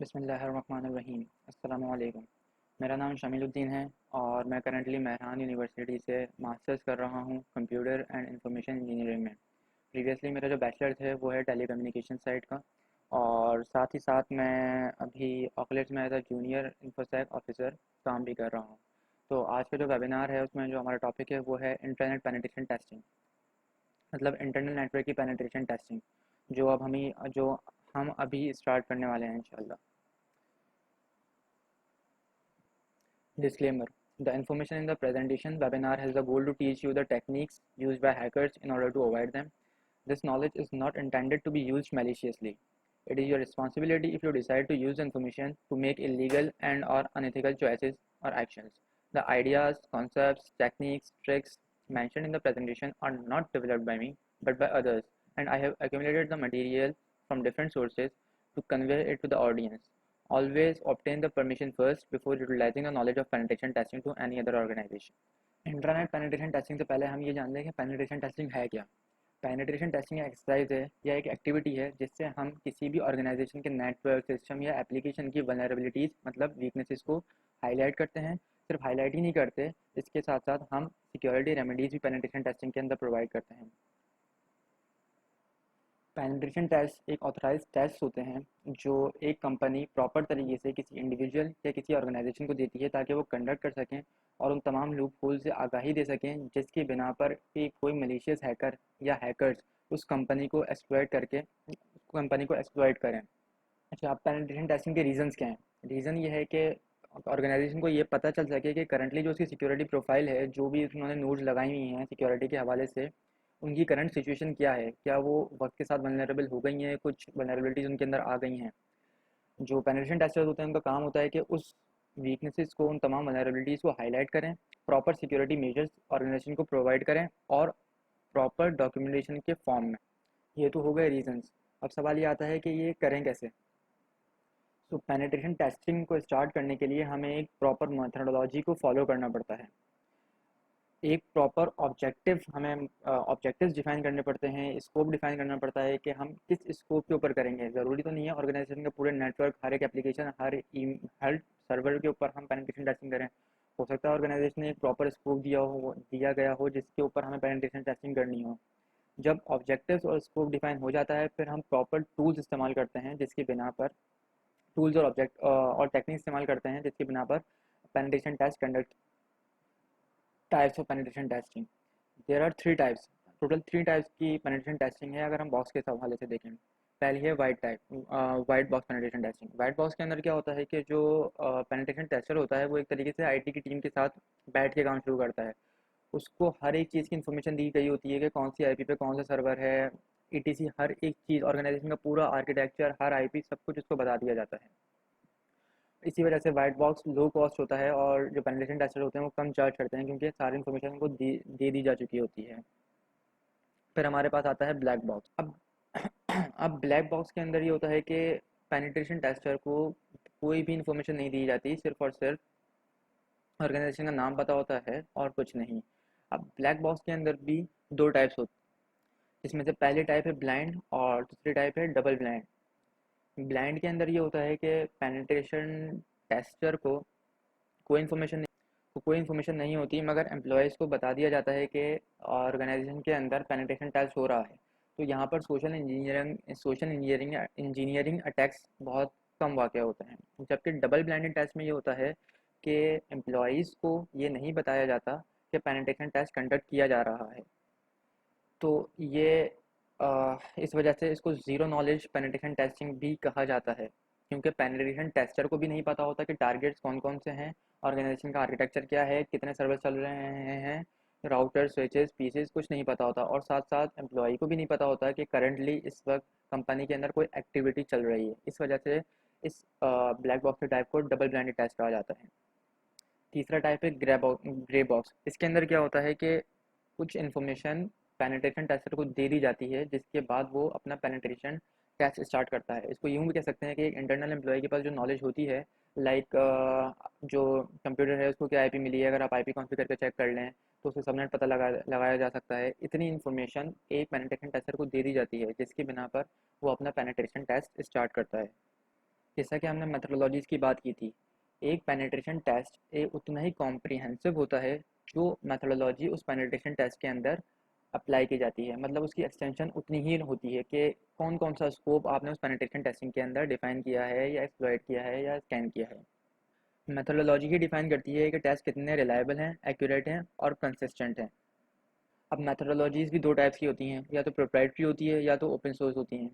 बिस्मिल्लाहिर्रहमानिर्रहीम। अस्सलामु अलैकुम। मेरा नाम शमीलुद्दीन है और मैं करंटली मेहरान यूनिवर्सिटी से मास्टर्स कर रहा हूँ कंप्यूटर एंड इंफॉर्मेशन इंजीनियरिंग में। प्रीवियसली मेरा जो बैचलर्स है वो है टेलीकम्युनिकेशन साइड का, और साथ ही साथ मैं अभी ऑकलेट्स में as a junior infosec officer काम भी कर रहा हूँ। तो आज का जो वेबिनार है उसमें जो हमारा टॉपिक है वो है इंटरनेट पेनिट्रेशन टेस्टिंग, मतलब इंटरनल नेटवर्क की पेनिट्रेशन टेस्टिंग, जो हम अभी स्टार्ट करने वाले हैं इंशाल्लाह। Disclaimer: the information in the presentation webinar has the goal to teach you the techniques used by hackers in order to avoid them. This knowledge is not intended to be used maliciously. It is your responsibility if you decide to use the information to make illegal and/or unethical choices or actions. The ideas, concepts, techniques, tricks mentioned in the presentation are not developed by me, but by others, and I have accumulated the material from different sources to convey it to the audience. Always obtain the permission first before utilizing the knowledge of penetration testing to any other organization. Internet penetration testing से पहले हम ये जान लें कि penetration testing है क्या। Penetration testing exercise है या एक एक्टिविटी है जिससे हम किसी भी ऑर्गेनाइजेशन के नेटवर्क सिस्टम या एप्लीकेशन की वनरेबिलिटीज़ मतलब वीकनेसेस को हाईलाइट करते हैं। सिर्फ हाईलाइट ही नहीं करते, इसके साथ साथ हम सिक्योरिटी रेमेडीज़ भी पेनिट्रेशन टेस्टिंग के अंदर प्रोवाइड करते हैं। पेनिट्रेशन टेस्ट एक ऑथराइज टेस्ट होते हैं जो एक कंपनी प्रॉपर तरीके से किसी इंडिविजुअल या किसी ऑर्गेनाइजेशन को देती है ताकि वो कंडक्ट कर सकें और उन तमाम लूप होल से आगाही दे सकें जिसकी बिना पर कि कोई मलिशियस हैकर या हैकर्स उस कंपनी को एक्सप्लॉइट करें। अच्छा, आप पेनिट्रेशन टेस्टिंग के रीजंस क्या हैं? रीज़न ये है कि ऑर्गेनाइजेशन को ये पता चल सके कि करंटली जो उसकी सिक्योरिटी प्रोफाइल है, जो भी उन्होंने नोड्स लगाई हुई हैं सिक्योरिटी के हवाले से, उनकी करंट सिचुएशन क्या है, क्या वो वक्त के साथ वनरेबल हो गई हैं, कुछ वनरेबिलिटीज़ उनके अंदर आ गई हैं। जो पेनिट्रेशन टेस्टर्स होते हैं उनका काम होता है कि उस वीकनेसेस को, उन तमाम वनरेबिलिटीज़ को हाईलाइट करें, प्रॉपर सिक्योरिटी मेजर्स ऑर्गेनाइजेशन को प्रोवाइड करें और प्रॉपर डॉक्यूमेंटेशन के फॉर्म में। ये तो हो गए रीजंस। अब सवाल ये आता है कि ये करें कैसे। तो पेनिट्रेशन टेस्टिंग को स्टार्ट करने के लिए हमें एक प्रॉपर मेथडोलॉजी को फॉलो करना पड़ता है। एक प्रॉपर ऑब्जेक्टिव हमें ऑब्जेक्टिव्स डिफाइन करने पड़ते हैं, स्कोप डिफाइन करना पड़ता है कि हम किस स्कोप के ऊपर करेंगे। ज़रूरी तो नहीं है ऑर्गेनाइजेशन का पूरे नेटवर्क, हर एक एप्लीकेशन, हर सर्वर के ऊपर हम पेनिट्रेशन टेस्टिंग करें। हो सकता है ऑर्गेनाइजेशन ने एक प्रॉपर स्कोप दिया गया हो जिसके ऊपर हमें पेनिट्रेशन टेस्टिंग करनी हो। जब ऑब्जेक्टिव्स और स्कोप डिफाइन हो जाता है फिर हम प्रॉपर टूल्स इस्तेमाल करते हैं जिसकी बिना पर टूल्स और टेक्निक इस्तेमाल करते हैं जिसकी बिना पर penetration test conduct. Types of penetration testing, there are three types. Total three types की पेनिट्रेशन टेस्टिंग है अगर हम बॉक्स के हवाले से देखें। पहली है white box penetration testing. White box के अंदर क्या होता है कि जो पेनिट्रेशन टेस्टर होता है वो एक तरीके से आईटी की टीम के साथ बैठ के काम शुरू करता है। उसको हर एक चीज़ की इन्फॉर्मेशन दी गई होती है कि कौन सी आईपी पे कौन सा सर्वर है, ईटीसी हर एक चीज़, ऑर्गेनाइजेशन का पूरा आर्किटेक्चर, हर आईपी, सब कुछ उसको बता दिया जाता है। इसी वजह से वाइट बॉक्स लो कॉस्ट होता है और जो पेनिट्रेशन टेस्टर होते हैं वो कम चार्ज करते हैं क्योंकि सारी इन्फॉर्मेशन उनको दे दी जा चुकी होती है। फिर हमारे पास आता है ब्लैक बॉक्स। अब अब ब्लैक बॉक्स के अंदर ये होता है कि पेनिट्रेशन टेस्टर को कोई भी इन्फॉर्मेशन नहीं दी जाती, सिर्फ और सिर्फ ऑर्गेनाइजेशन का नाम पता होता है और कुछ नहीं। अब ब्लैक बॉक्स के अंदर भी दो टाइप्स होते हैं, इसमें से पहली टाइप है ब्लाइंड और दूसरी टाइप है डबल ब्लाइंड। ब्लाइंड के अंदर ये होता है कि पेनिट्रेशन टेस्टर कोई इन्फॉर्मेशन नहीं होती, मगर एम्प्लॉयज़ को बता दिया जाता है कि ऑर्गेनाइजेशन के अंदर पेनिट्रेशन टेस्ट हो रहा है। तो यहाँ पर सोशल इंजीनियरिंग अटैक्स बहुत कम वाक़ होते हैं। जबकि डबल ब्लाइंडेड टेस्ट में ये होता है कि एम्प्लॉयज़ को ये नहीं बताया जाता कि पेनिट्रेशन टेस्ट कंडक्ट किया जा रहा है। तो ये इस वजह से इसको ज़ीरो नॉलेज पेनिट्रेशन टेस्टिंग भी कहा जाता है, क्योंकि पेनिट्रेशन टेस्टर को भी नहीं पता होता कि टारगेट्स कौन कौन से हैं, ऑर्गेनाइजेशन का आर्किटेक्चर क्या है, कितने सर्वर चल रहे हैं, राउटर, स्विचेस, पीसीज, कुछ नहीं पता होता। और साथ साथ एम्प्लॉई को भी नहीं पता होता कि करंटली इस वक्त कंपनी के अंदर कोई एक्टिविटी चल रही है। इस वजह से इस ब्लैक बॉक्स के टाइप को डबल ब्लाइंडेड टेस्ट कहा जाता है। तीसरा टाइप है ग्रे बॉक्स। इसके अंदर क्या होता है कि कुछ इन्फॉर्मेशन पेनिट्रेशन टेस्टर को दे दी जाती है जिसके बाद वो अपना पेनिट्रेशन टेस्ट स्टार्ट करता है। इसको यूँ भी कह सकते हैं कि एक इंटरनल एम्प्लॉय के पास जो नॉलेज होती है, लाइक जो कंप्यूटर है उसको क्या आईपी मिली है, अगर आप आईपी कॉन्फ़िगर करके चेक कर लें तो उसको सबनेट पता लगाया जा सकता है। इतनी इन्फॉर्मेशन एक पेनिट्रेशन टेस्टर को दे दी जाती है जिसकी बिना पर वो अपना पेनिट्रेशन टेस्ट स्टार्ट करता है। जैसा कि हमने मेथडोलॉजीज़ की बात की थी, एक पेनिट्रेशन टेस्ट उतना ही कॉम्प्रिहेंसिव होता है जो मेथडोलॉजी उस पेनिट्रेशन टेस्ट के अंदर अप्लाई की जाती है। मतलब उसकी एक्सटेंशन उतनी ही होती है कि कौन कौन सा स्कोप आपने उस पेनिट्रेशन टेस्टिंग के अंदर डिफाइन किया है या एक्सप्लॉइट किया है या स्कैन किया है। मेथडोलॉजी ही डिफाइन करती है कि टेस्ट कितने रिलायबल हैं, एक्यूरेट हैं और कंसिस्टेंट हैं। अब मेथडोलॉजीज़ भी दो टाइप्स की होती हैं, या तो प्रोप्राइटरी होती है या तो ओपन सोर्स होती हैं।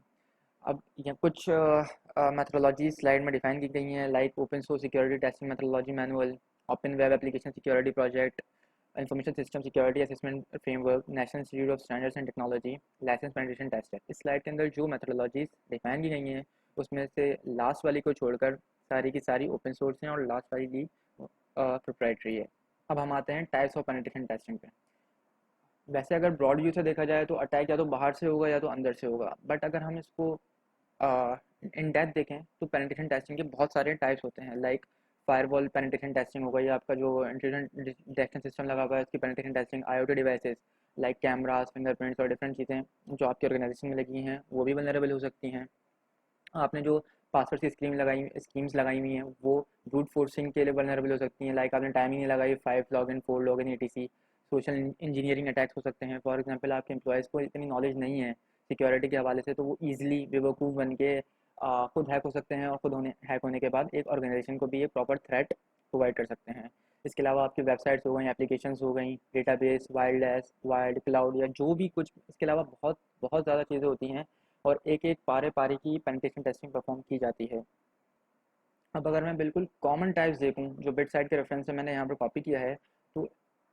अब यहाँ कुछ मेथडोलॉजी स्लाइड में डिफाइन की गई हैं, like open source security testing methodology manual, open web application security project, information system security assessment framework, national institute of standards and technology, license penetration test है। इस स्लाइड के अंदर जो मेथडोलॉजीज डिफाइन की गई हैं उसमें से लास्ट वाली को छोड़कर सारी की सारी ओपन सोर्स हैं और लास्ट वाली की प्रोप्राइटरी है। अब हम आते हैं टाइप्स ऑफ पेनिट्रेशन टेस्टिंग पे। वैसे अगर ब्रॉड व्यू से देखा जाए तो अटैक या तो बाहर से होगा या तो अंदर से होगा, बट अगर हम इसको इन डेप्थ देखें तो पेनिट्रेशन टेस्टिंग के बहुत सारे टाइप्स होते हैं। लाइक फायरवॉल पेनिट्रेशन टेस्टिंग होगा, या आपका जो इंट्रूजन डिटेक्शन सिस्टम लगा हुआ है उसकी penetration testing, IoT devices like cameras, fingerprints और डिफरेंट चीज़ें जो आपकी ऑर्गेनाइजेशन में लगी हैं वो भी वल्नरेबल हो सकती हैं। आपने जो पासवर्ड की स्कीम्स लगाई हुई हैं वो ब्रूट फोर्सिंग के लिए वल्नरेबल हो सकती हैं। लाइक आपने टाइमिंग नहीं लगाई, 5 login 4 login etc। Social engineering attacks हो सकते हैं। फॉर एग्जांपल आपके एम्प्लॉयज़ को इतनी नॉलेज नहीं है सिक्योरिटी के हवाले से, तो वो ईजिली बेवकूफ़ बन के खुद हैक हो सकते हैं और खुद होने हैक होने के बाद एक ऑर्गेनाइजेशन को भी एक प्रॉपर थ्रेट प्रोवाइड कर सकते हैं। इसके अलावा आपकी वेबसाइट्स हो गई, एप्लीकेशंस हो गई, डेटाबेस, वाइल्ड क्लाउड या जो भी कुछ, इसके अलावा बहुत बहुत ज़्यादा चीज़ें होती हैं और एक एक पारे पारे की पेनिट्रेशन टेस्टिंग परफॉर्म की जाती है। अब अगर मैं बिल्कुल कॉमन टाइप्स देखूं जो बिट साइड के रेफरेंस से मैंने यहाँ पर कॉपी किया है, तो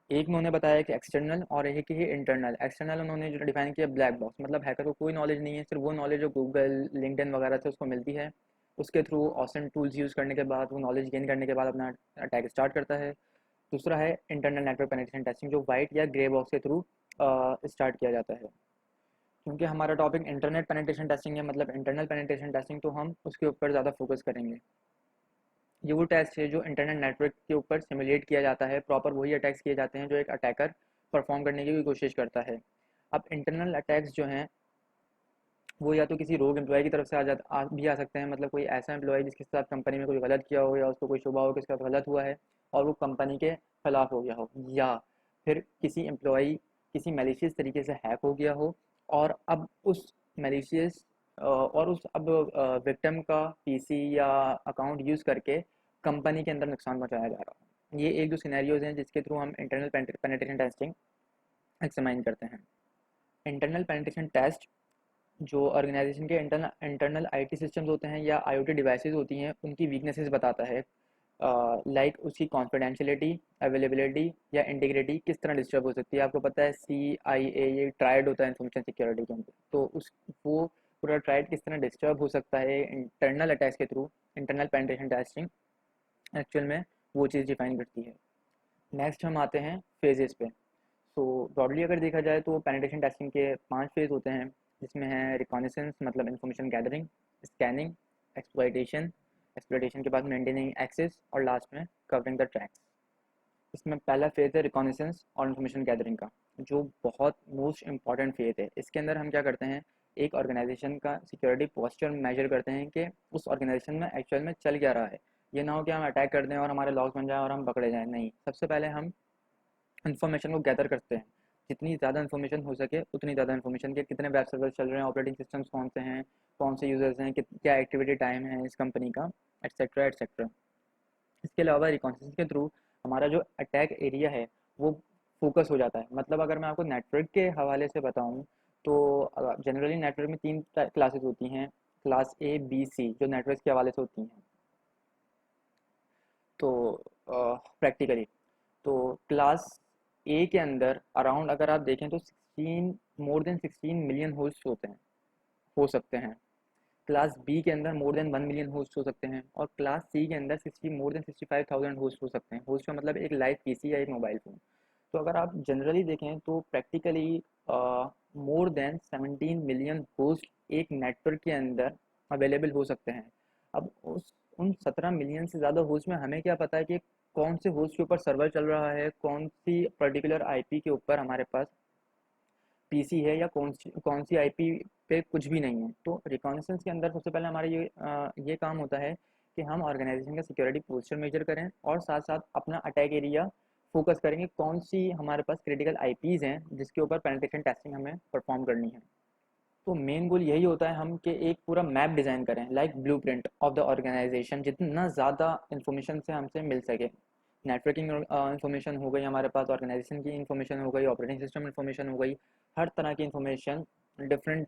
एक उन्होंने बताया कि एक्सटर्नल और एक ही इंटरनल। एक्सटर्नल उन्होंने जो डिफाइन किया ब्लैक बॉक्स, मतलब हैकर को कोई नॉलेज नहीं है, सिर्फ वो नॉलेज जो गूगल लिंक्डइन वगैरह से उसको मिलती है, उसके थ्रू ऑसम टूल्स यूज़ करने के बाद, वो नॉलेज गेन करने के बाद अपना अटैक स्टार्ट करता है। दूसरा है इंटरनल नेटवर्क पेनिट्रेशन टेस्टिंग जो वाइट या ग्रे बॉक्स के थ्रू स्टार्ट किया जाता है। क्योंकि हमारा टॉपिक इंटरनेट पेनिट्रेशन टेस्टिंग है, मतलब इंटरनल पेनिट्रेशन टेस्टिंग, तो हम उसके ऊपर ज़्यादा फोकस करेंगे। ये वो टेस्ट है जो इंटरनेट नेटवर्क के ऊपर सिमुलेट किया जाता है, प्रॉपर वही अटैक्स किए जाते हैं जो एक अटैकर परफॉर्म करने की भी कोशिश करता है। अब इंटरनल अटैक्स जो हैं वो या तो किसी रोग एम्प्लॉय की तरफ से भी आ सकते हैं, मतलब कोई ऐसा एम्प्लॉय जिसके साथ कंपनी में कोई गलत किया हो या उसको कोई शुबा हो कि उसके साथ गलत हुआ है और वो कंपनी के खिलाफ हो गया हो, या फिर किसी एम्प्लॉय किसी मेलिशियस तरीके से हैक हो गया हो और अब उस मेलिशियस और उस अब विक्टिम का पीसी या अकाउंट यूज़ करके कंपनी के अंदर नुकसान पहुंचाया जा रहा हो। ये एक दो सिनेरियोज हैं जिसके थ्रू हम इंटरनल पेनिट्रेशन टेस्टिंग एक्समाइन करते हैं। इंटरनल पेनिट्रेशन टेस्ट जो ऑर्गेनाइजेशन के इंटरनल आईटी सिस्टम्स होते हैं या आईओटी डिवाइसेस होती हैं उनकी वीकनेसेस बताता है। लाइक उसकी कॉन्फिडेंशियलिटी, अवेलेबिलिटी या इंटीग्रिटी किस तरह डिस्टर्ब हो सकती है। आपको पता है CIA ये ट्रायड होता है इंफॉर्मेशन सिक्योरिटी के अंदर, तो उस वो पूरा ट्रायड किस तरह डिस्टर्ब हो सकता है इंटरनल अटैक्स के through. Internal penetration testing actual में वो चीज़ डिफाइन करती है। नेक्स्ट हम आते हैं फेजेस पे। तो ब्रॉडली अगर देखा जाए तो पेनिट्रेशन टेस्टिंग के 5 फेज़ होते हैं, जिसमें है रिकॉनेसेंस मतलब information gathering, scanning, exploitation, exploitation के बाद मेंटेनिंग एक्सेस और लास्ट में कवरिंग द ट्रैक्स। इसमें पहला फेज़ है रिकॉनेसेंस और इन्फॉर्मेशन गैदरिंग का, जो बहुत मोस्ट इंपॉर्टेंट फेज़ है। इसके अंदर हम क्या करते हैं, एक ऑर्गेनाइजेशन का सिक्योरिटी पोस्चर मेजर करते हैं कि उस ऑर्गेनाइजेशन में एक्चुअल में चल क्या रहा है। ये ना हो कि हम अटैक कर दें और हमारे लॉस बन जाए और हम पकड़े जाएं, नहीं, सबसे पहले हम इन्फॉर्मेशन को गैदर करते हैं। जितनी ज़्यादा इन्फॉर्मेशन हो सके उतनी ज़्यादा इन्फॉर्मेशन के कितने वेब सर्वर चल रहे हैं, ऑपरेटिंग सिस्टम्स कौन से हैं, कौन से यूज़र्स हैं, क्या एक्टिविटी टाइम है इस कंपनी का, एट्सेट्रा एट्सेट्रा। इसके अलावा रिकॉन्सिस के थ्रू हमारा जो अटैक एरिया है वो फोकस हो जाता है। मतलब अगर मैं आपको नेटवर्क के हवाले से बताऊं तो जनरली नेटवर्क में 3 क्लासेस होती हैं, क्लास A B C जो नेटवर्क के हवाले से होती हैं। तो प्रैक्टिकली तो क्लास ए के अंदर अराउंड अगर आप देखें तो 16 मोर देन 16 मिलियन होस्ट होते हैं, हो सकते हैं। क्लास बी के अंदर मोर देन 1 मिलियन होस्ट हो सकते हैं और क्लास सी के अंदर 60 मोर देन 65,000 होस्ट हो सकते हैं। होस्ट का मतलब एक लाइव पीसी या एक मोबाइल फ़ोन। तो अगर आप जनरली देखें तो practically more than 17 million host एक नेटवर्क के अंदर अवेलेबल हो सकते हैं। अब उस उन 17 मिलियन से ज़्यादा होस्ट में हमें क्या पता है कि कौन से होस्ट के ऊपर सर्वर चल रहा है, कौन सी पर्टिकुलर आईपी के ऊपर हमारे पास पीसी है, या कौन सी आईपी पे कुछ भी नहीं है। तो रिकॉनेसेंस के अंदर सबसे पहले हमारा ये काम होता है कि हम ऑर्गेनाइजेशन का सिक्योरिटी पोस्चर मेजर करें और साथ साथ अपना अटैक एरिया फोकस करेंगे कौन सी हमारे पास क्रिटिकल आईपीज़ हैं जिसके ऊपर पेनिट्रेशन टेस्टिंग हमें परफॉर्म करनी है। तो मेन गोल यही होता है हम कि एक पूरा मैप डिज़ाइन करें, like blueprint of the organization, जितना ज़्यादा इन्फॉर्मेशन से हमसे मिल सके। नेटवर्किंग इन्फॉर्मेशन हो गई हमारे पास, ऑर्गेनाइजेशन की इन्फॉर्मेशन हो गई, ऑपरेटिंग सिस्टम इन्फॉर्मेशन हो गई, हर तरह की इन्फॉर्मेशन डिफरेंट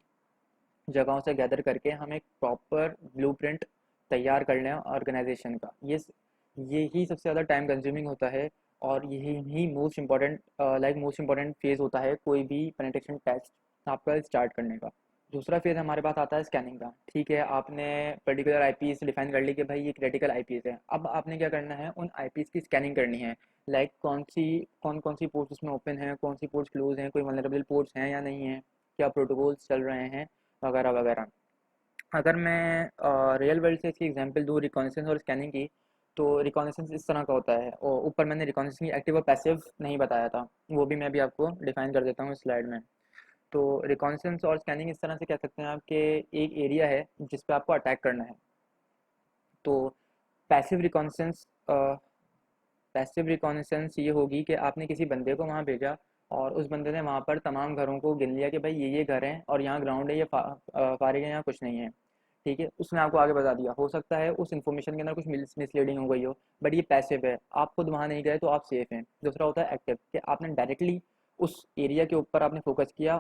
जगहों से गैदर करके हम एक प्रॉपर ब्लूप्रिंट तैयार कर लें ऑर्गेनाइजेशन का। ये ही सबसे ज़्यादा टाइम कंज्यूमिंग होता है और यही ही मोस्ट इम्पॉर्टेंट फेज़ होता है कोई भी पेनिट्रेशन टेस्ट आपका स्टार्ट करने का। दूसरा फेज़ हमारे पास आता है स्कैनिंग का। ठीक है, आपने पर्टिकुलर आईपीज़ डिफाइन कर ली कि भाई ये क्रिटिकल आईपीज़ है। अब आपने क्या करना है, उन आईपीज़ की स्कैनिंग करनी है, लाइक कौन सी पोर्ट्स उसमें ओपन है, कौन सी पोर्ट्स क्लोज हैं, कोई वनरेबल पोर्ट्स हैं या नहीं हैं, क्या प्रोटोकॉल्स चल रहे हैं, वगैरह वगैरह। अगर मैं रियल वर्ल्ड से इसकी एग्जांपल दूँ रिकॉनेसेंस और स्कैनिंग की, तो रिकॉनेसेंस इस तरह का होता है, और ऊपर मैंने रिकॉनेसेंस की एक्टिव और पैसिव नहीं बताया था, वो भी मैं अभी आपको डिफाइन कर देता हूँ इस स्लाइड में। तो रिकॉनेसेंस और स्कैनिंग इस तरह से कह सकते हैं आप कि एक एरिया है जिस पे आपको अटैक करना है। तो पैसिव रिकॉनेसेंस पैसिव रिकॉनेसेंस ये होगी कि आपने किसी बंदे को वहाँ भेजा और उस बंदे ने वहाँ पर तमाम घरों को गिन लिया कि भाई ये घर हैं और यहाँ ग्राउंड है, ये फारिग है, यहाँ कुछ नहीं है। ठीक है, उसने आपको आगे बता दिया। हो सकता है उस इन्फॉर्मेशन के अंदर कुछ मिसलीडिंग हो गई हो, बट ये पैसिव है, आप खुद वहाँ नहीं गए तो आप सेफ हैं। दूसरा होता है एक्टिव, कि आपने डायरेक्टली उस एरिया के ऊपर आपने फोकस किया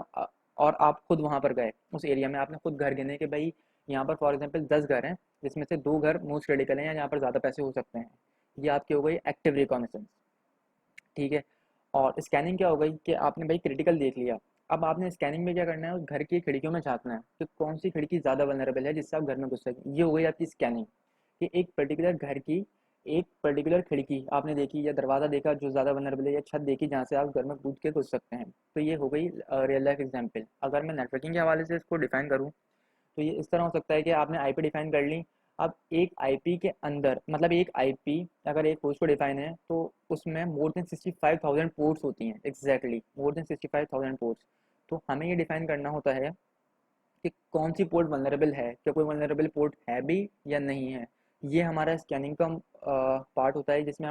और आप खुद वहाँ पर गए उस एरिया में, आपने खुद घर गिने कि भाई यहाँ पर फॉर एग्जाम्पल 10 घर हैं जिसमें से 2 घर मोस्ट क्रिटिकल हैं या यहाँ पर ज़्यादा पैसे हो सकते हैं। ये आपकी हो गई एक्टिव रिकॉनेसेंस। ठीक है, और स्कैनिंग क्या हो गई कि आपने भाई क्रिटिकल देख लिया। अब आपने स्कैनिंग में क्या करना है, उस घर की खिड़कियों में झांकना है कि कौन सी खिड़की ज़्यादा वनरेबल है जिससे आप घर में घुस सकें। ये हो गई आपकी स्कैनिंग, कि एक पर्टिकुलर घर की एक पर्टिकुलर खिड़की आपने देखी या दरवाज़ा देखा जो ज़्यादा वनरेबल है, या छत देखी जहाँ से आप घर में कूद के घुस सकते हैं। तो ये हो गई रियल लाइफ एग्जाम्पल। अगर मैं नेटवर्किंग के हवाले से इसको डिफाइन करूँ तो ये इस तरह हो सकता है कि आपने आईपी डिफाइन कर ली। अब एक आईपी के अंदर, मतलब एक आईपी अगर एक होस्ट को डिफाइन है तो उसमें मोर देन 65,000 पोर्ट्स होती हैं, एग्जैक्टली मोर देन 65,000 पोर्ट्स। तो हमें ये डिफाइन करना होता है कि कौन सी पोर्ट वनरेबल है, क्या कोई वनरेबल पोर्ट है भी या नहीं है। ये हमारा स्कैनिंग का पार्ट होता है जिसमें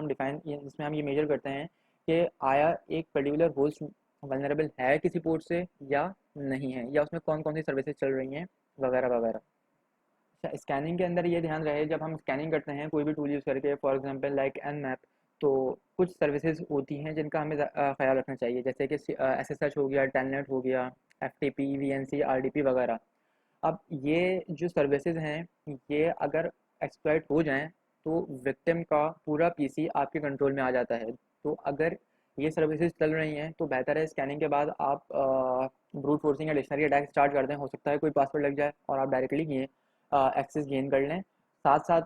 हम ये मेजर करते हैं कि आया एक पर्टिकुलर होस्ट वनरेबल है किसी पोर्ट से या नहीं है, या उसमें कौन कौन सी सर्विसेज चल रही हैं, वगैरह वगैरह। अच्छा, स्कैनिंग के अंदर ये ध्यान रहे, जब हम स्कैनिंग करते हैं कोई भी टूल यूज़ करके, for example like an map, तो कुछ सर्विसेज होती हैं जिनका हमें ख्याल रखना चाहिए, जैसे कि एस एस एच हो गया, टेलनेट हो गया, F T P, V N C, R D P वगैरह। अब ये जो सर्विसेज हैं, ये अगर एक्सप्लॉइट हो जाएं तो विक्टिम का पूरा पीसी आपके कंट्रोल में आ जाता है। तो अगर ये सर्विसेज चल रही हैं तो बेहतर है स्कैनिंग के बाद आप ब्रूट फोर्सिंग या डिक्शनरी अटैक स्टार्ट कर दें। हो सकता है कोई पासवर्ड लग जाए और आप डायरेक्टली ये एक्सेस गेन कर लें, साथ साथ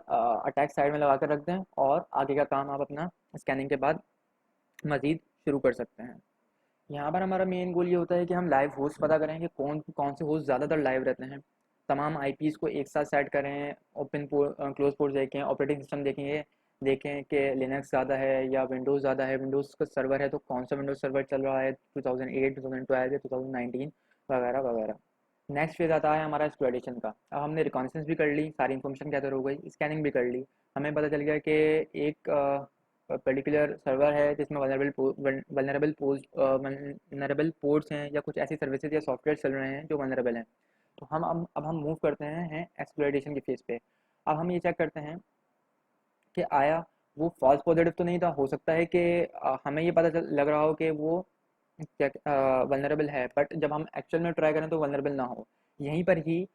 अटैक साइड में लगा कर रख दें और आगे का काम आप अपना स्कैनिंग के बाद मज़ीद शुरू कर सकते हैं। यहाँ पर हमारा मेन गोल ये होता है कि हम लाइव होस्ट पता करें कि कौन कौन से होस्ट ज़्यादातर लाइव रहते हैं। तमाम आईपीज़ को एक साथ सेट करें, ओपन पोर्ट क्लोज पोर्ट देखें, ऑपरेटिंग सिस्टम देखेंगे, देखें कि लिनक्स ज़्यादा है या विंडोज़ ज़्यादा है। विंडोज़ का सर्वर है तो कौन सा विंडोज़ सर्वर चल रहा है, 2008, 2012 या 2019, वगैरह वगैरह। नेक्स्ट फेज़ आता है हमारा एक्सप्लॉइटेशन का। अब हमने रिकॉनेसेंस भी कर ली, सारी इन्फॉर्मेशन गैदर हो गई, स्कैनिंग भी कर ली। हमें पता चल गया कि एक पर्टिकुलर सर्वर है जिसमें वनरेबल पोर्ट्स हैं या कुछ ऐसी सर्विसेज या सॉफ्टवेयर चल रहे हैं जो वनरेबल हैं। तो अब हम मूव करते हैं एक्सप्लॉइटेशन के फेज़ पे। अब हम ये चेक करते हैं कि आया वो फॉल्स पॉजिटिव तो नहीं था। हो सकता है कि हमें ये पता लग रहा हो कि वो वनरेबल है, बट जब हम एक्चुअल में ट्राई करें तो वनरेबल ना हो। यहीं पर ही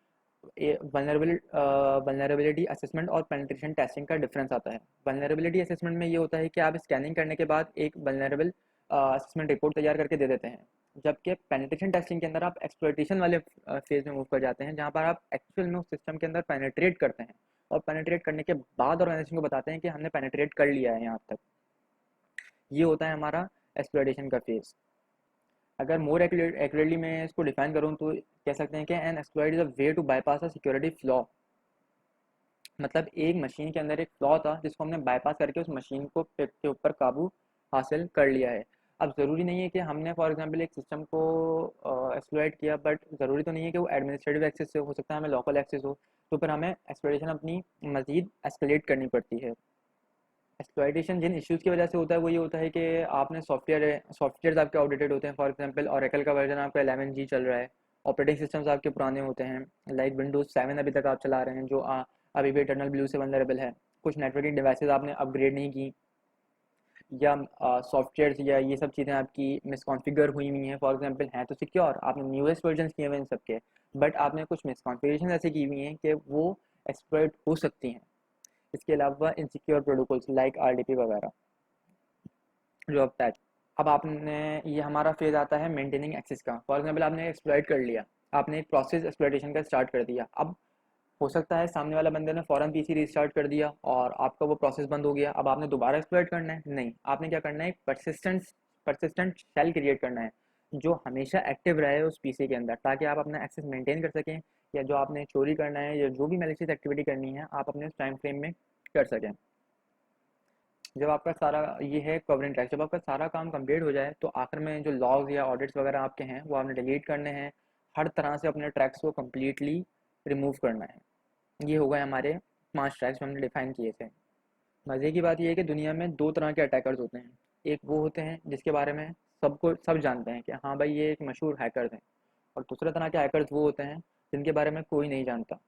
वनरेबिलिटी असेसमेंट और पेनिट्रेशन टेस्टिंग का डिफरेंस आता है। वनरेबिलिटी असेसमेंट में ये होता है कि आप स्कैनिंग करने के बाद एक वनरेबल असेसमेंट रिपोर्ट तैयार करके दे देते हैं, जबकि पेनिट्रेशन टेस्टिंग के अंदर आप एक्सप्लॉइटेशन वाले फेज में मूव कर जाते हैं, जहाँ पर आप एक्चुअल में उस सिस्टम के अंदर पेनिट्रेट करते हैं और पेनिट्रेट करने के बाद ऑर्गेनाइजेशन को बताते हैं कि हमने पेनिट्रेट कर लिया है यहाँ तक। ये होता है हमारा एक्सप्लॉइटेशन का फेज। अगर मोर एक्यूरेटली मैं इसको डिफाइन करूँ तो कह सकते हैं कि an exploit is a way to bypass a security flaw. मतलब एक मशीन के अंदर एक फ्लॉ था जिसको हमने बाईपास करके उस मशीन को के ऊपर काबू हासिल कर लिया है। अब ज़रूरी नहीं है कि हमने फॉर एग्जांपल एक सिस्टम को एक्सप्लॉइट किया, बट ज़रूरी तो नहीं है कि वो एडमिनिस्ट्रेटिव एक्सेस से हो सकता है हमें लोकल एक्सेस हो, तो फिर हमें एक्सप्लॉइटेशन अपनी मज़ीद एस्केलेट करनी पड़ती है। एक्सप्लॉइटेशन जिन इश्यूज़ की वजह से होता है वो ये होता है कि आपने सॉफ्टवेयर्स आपके आउटडेटेड होते हैं। फॉर एग्जांपल ओरेकल का वर्जन आपका 11G चल रहा है, ऑपरेटिंग सिस्टम्स आपके पुराने होते हैं, लाइक विंडोज़ 7 अभी तक आप चला रहे हैं जो अभी भी इटरनल ब्लू से वल्नरेबल है। कुछ नेटवर्किंग डिवाइसेस आपने अपग्रेड नहीं की, या सॉफ्टवेयर्स या ये सब चीज़ें आपकी मिसकॉन्फ़िगर हुई हुई हैं। फॉर एग्जांपल हैं तो सिक्योर, आपने न्यूएस्ट वर्जन किए हुए हैं इन सब के, बट आपने कुछ मिसकॉन्फ़िगरेशन ऐसी की हुई हैं कि वो एक्सप्लॉइट हो सकती हैं। इसके अलावा इनसिक्योर प्रोटोकॉल्स लाइक आरडीपी वगैरह जो अब पैच। अब आपने, ये हमारा फेज आता है मेंटेनिंग एक्सेस का। फॉर एग्जांपल आपने एक्सप्लॉइट कर लिया, आपने एक प्रोसेस एक्सप्लॉइटेशन का स्टार्ट कर दिया। अब हो सकता है सामने वाला बंदे ने फ़ौरन पीसी रीस्टार्ट कर दिया और आपका वो प्रोसेस बंद हो गया। अब आपने दोबारा एक्सप्लॉइट करना है? नहीं, आपने क्या करना है, एक परसिस्टेंट शेल क्रिएट करना है जो हमेशा एक्टिव रहे उस पीसी के अंदर, ताकि आप अपना एक्सेस मेंटेन कर सकें, या जो आपने चोरी करना है या जो भी मैलिशियस एक्टिविटी करनी है आप अपने उस टाइम फ्रेम में कर सकें। जब आपका सारा ये है कवरिंग ट्रैक, जब आपका सारा काम कंप्लीट हो जाए तो आखिर में जो लॉग्स या ऑडिट्स वगैरह आपके हैं वो आपने डिलीट करने हैं। हर तरह से अपने ट्रैक्स को कम्प्लीटली रिमूव करना है। ये हो गए हमारे 5 ट्रैक्स जो हमने डिफाइन किए थे। मज़े की बात ये है कि दुनिया में 2 तरह के अटैकर्स होते हैं। एक वो होते हैं जिसके बारे में सब जानते हैं कि हाँ भाई ये एक मशहूर हैकर्स हैं, और दूसरे तरह के हैकर्स वो होते हैं जिनके बारे में कोई नहीं जानता।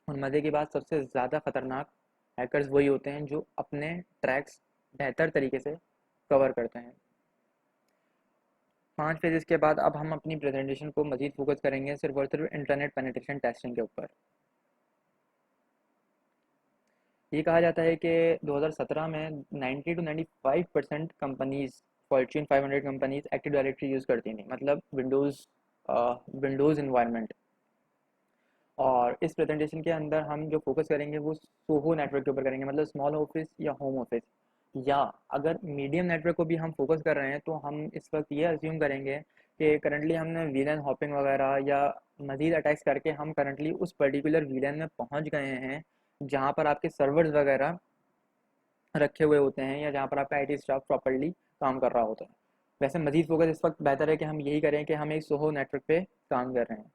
और मज़े की बात, सबसे ज़्यादा ख़तरनाक हैकर्स वही होते हैं जो अपने ट्रैक्स बेहतर तरीके से कवर करते हैं। 5 फेजेस के बाद अब हम अपनी प्रेजेंटेशन को मज़ीद फोकस करेंगे सिर्फ और सिर्फ इंटरनेट पेनिट्रेशन टेस्टिंग के ऊपर। ये कहा जाता है कि 2017 में 90 to 95% companies, Fortune 500 companies active directory use करती थी, मतलब विंडोज़ इन्वायरमेंट। और इस प्रेजेंटेशन के अंदर हम जो फोकस करेंगे वो सोहो नेटवर्क के ऊपर करेंगे, मतलब स्मॉल ऑफिस या होम ऑफिस, या अगर मीडियम नेटवर्क को भी हम फोकस कर रहे हैं तो हम इस वक्त ये अज्यूम करेंगे कि करंटली हमने वीलन हॉपिंग वगैरह या मजीद अटैक्स करके हम करंटली उस पर्टिकुलर वीलन में पहुंच गए हैं जहां पर आपके सर्वर्स वगैरह रखे हुए होते हैं, या जहाँ पर आपका आईटी स्टाफ प्रॉपरली काम कर रहा होता है। वैसे मजीद फोकस इस वक्त बेहतर है कि हम यही करें कि हम एक सोहो नेटवर्क पे काम कर रहे हैं।